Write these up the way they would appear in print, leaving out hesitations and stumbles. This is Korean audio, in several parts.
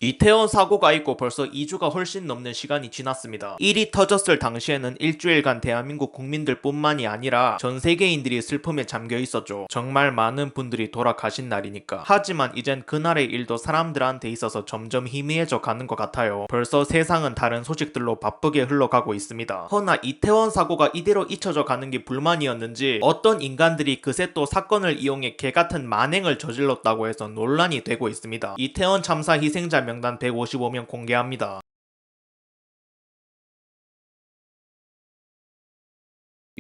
이태원 사고가 있고 벌써 2주가 훨씬 넘는 시간이 지났습니다. 일이 터졌을 당시에는 일주일간 대한민국 국민들뿐만이 아니라 전 세계인들이 슬픔에 잠겨 있었죠. 정말 많은 분들이 돌아가신 날이니까. 하지만 이젠 그날의 일도 사람들한테 있어서 점점 희미해져 가는 것 같아요. 벌써 세상은 다른 소식들로 바쁘게 흘러가고 있습니다. 허나 이태원 사고가 이대로 잊혀져 가는 게 불만이었는지 어떤 인간들이 그새 또 사건을 이용해 개같은 만행을 저질렀다고 해서 논란이 되고 있습니다. 이태원 참사 희생자 명단 155명 공개합니다.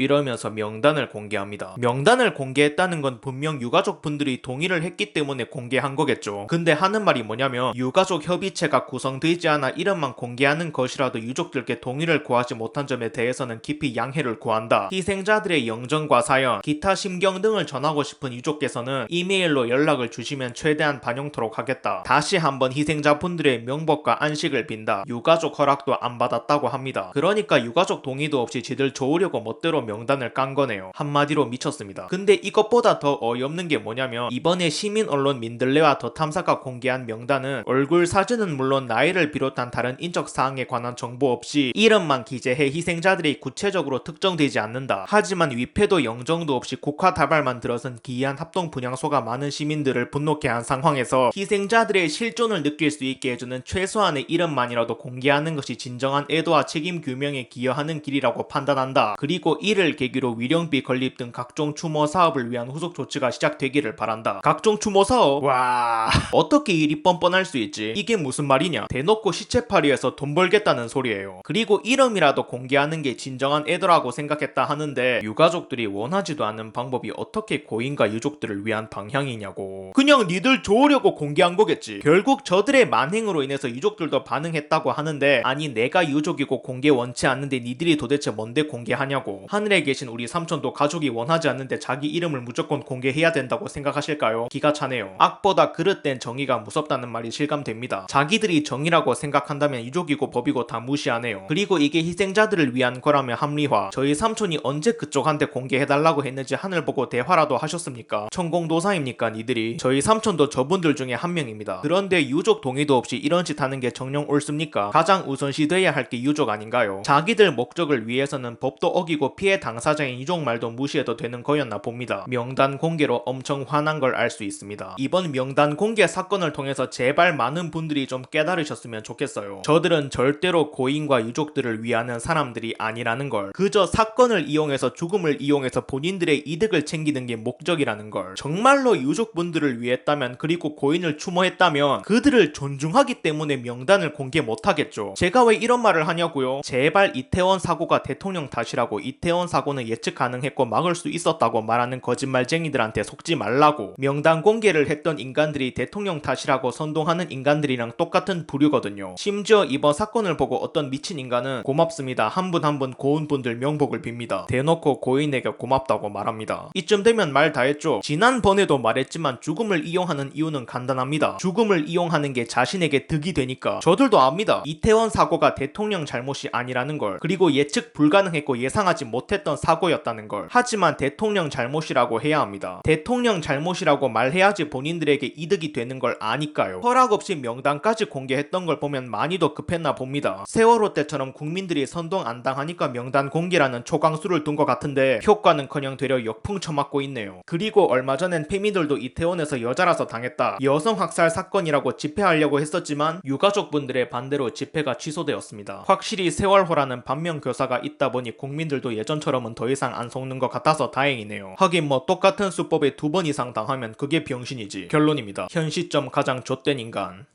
이러면서 명단을 공개합니다. 명단을 공개했다는 건 분명 유가족 분들이 동의를 했기 때문에 공개한 거겠죠. 근데 하는 말이 뭐냐면 유가족 협의체가 구성되지 않아 이름만 공개하는 것이라도 유족들께 동의를 구하지 못한 점에 대해서는 깊이 양해를 구한다. 희생자들의 영정과 사연, 기타 심경 등을 전하고 싶은 유족께서는 이메일로 연락을 주시면 최대한 반영토록 하겠다. 다시 한번 희생자분들의 명복과 안식을 빈다. 유가족 허락도 안 받았다고 합니다. 그러니까 유가족 동의도 없이 지들 좋으려고 멋대로 명단을 깐 거네요. 한마디로 미쳤습니다. 근데 이것보다 더 어이없는 게 뭐냐면 이번에 시민 언론 민들레와 더 탐사가 공개한 명단은 얼굴 사진은 물론 나이를 비롯한 다른 인적 사항에 관한 정보 없이 이름만 기재해 희생자들이 구체적으로 특정되지 않는다. 하지만 위패도 영정도 없이 국화다발만 들어선 기이한 합동 분향소가 많은 시민들을 분노케 한 상황에서 희생자들의 실존을 느낄 수 있게 해주는 최소한의 이름만이라도 공개하는 것이 진정한 애도와 책임 규명에 기여하는 길이라고 판단한다. 그리고 이를 계기로 위령비 건립 등 각종 추모 사업을 위한 후속 조치가 시작되기를 바란다. 각종 추모 사업? 와... 어떻게 일이 뻔뻔할 수 있지? 이게 무슨 말이냐? 대놓고 시체팔이에서 돈 벌겠다는 소리예요. 그리고 이름이라도 공개하는 게 진정한 애도라고 생각했다 하는데 유가족들이 원하지도 않는 방법이 어떻게 고인과 유족들을 위한 방향이냐고. 그냥 니들 좋으려고 공개한 거겠지. 결국 저들의 만행으로 인해서 유족들도 반응했다고 하는데 아니 내가 유족이고 공개 원치 않는데 니들이 도대체 뭔데 공개하냐고. 하늘에 계신 우리 삼촌도 가족이 원하지 않는데 자기 이름을 무조건 공개해야 된다고 생각하실까요? 기가 차네요. 악보다 그릇된 정의가 무섭다는 말이 실감됩니다. 자기들이 정의라고 생각한다면 유족이고 법이고 다 무시하네요. 그리고 이게 희생자들을 위한 거라면 합리화. 저희 삼촌이 언제 그쪽한테 공개해달라고 했는지 하늘 보고 대화라도 하셨습니까? 천공도사입니까 니들이? 저희 삼촌도 저분들 중에 한 명입니다. 그런데 유족 동의도 없이 이런 짓 하는 게 정녕 옳습니까? 가장 우선시돼야 할 게 유족 아닌가요? 자기들 목적을 위해서는 법도 어기고 피해 당사자인 유족 말도 무시해도 되는 거였나 봅니다. 명단 공개로 엄청 화난 걸 알 수 있습니다. 이번 명단 공개 사건을 통해서 제발 많은 분들이 좀 깨달으셨으면 좋겠어요. 저들은 절대로 고인과 유족들을 위하는 사람들이 아니라는 걸. 그저 사건을 이용해서 죽음을 이용해서 본인들의 이득을 챙기는 게 목적이라는 걸. 정말로 유족분들을 위했다면 그리고 고인을 추모했다면 그들을 존중하기 때문에 명단을 공개 못하겠죠. 제가 왜 이런 말을 하냐고요? 제발 이태원 사고가 대통령 탓이라고 이태원 사고는 예측 가능했고 막을 수 있었다고 말하는 거짓말쟁이들한테 속지 말라고. 명단 공개를 했던 인간들이 대통령 탓이라고 선동하는 인간들이랑 똑같은 부류거든요. 심지어 이번 사건을 보고 어떤 미친 인간은 고맙습니다. 한 분 한 분 고운 분들 명복을 빕니다. 대놓고 고인에게 고맙다고 말합니다. 이쯤 되면 말 다 했죠. 지난번에도 말했지만 죽음을 이용하는 이유는 간단합니다. 죽음을 이용하는 게 자신에게 득이 되니까. 저들도 압니다. 이태원 사고가 대통령 잘못이 아니라는 걸. 그리고 예측 불가능했고 예상하지 못했던 사고였다는 걸. 하지만 대통령 잘못이라고 해야 합니다. 대통령 잘못이라고 말해야지 본인들에게 이득이 되는 걸 아니까요. 허락 없이 명단까지 공개했던 걸 보면 많이 더 급했나 봅니다. 세월호 때처럼 국민들이 선동 안 당하니까 명단 공개라는 초강수를 둔 것 같은데 효과는커녕 되려 역풍 쳐맞고 있네요. 그리고 얼마 전엔 페미들도 이태원에서 여자라서 당했다. 여성 학살 사건이라고 집회하려고 했었지만 유가족분들의 반대로 집회가 취소되었습니다. 확실히 세월호라는 반면 교사가 있다 보니 국민들도 예전처럼은 더 이상 안 속는 것 같아서 다행이네요. 하긴 뭐 똑같은 수법에 2번 이상 당하면 그게 병신이지. 결론입니다. 현 시점 가장 좆된 인간.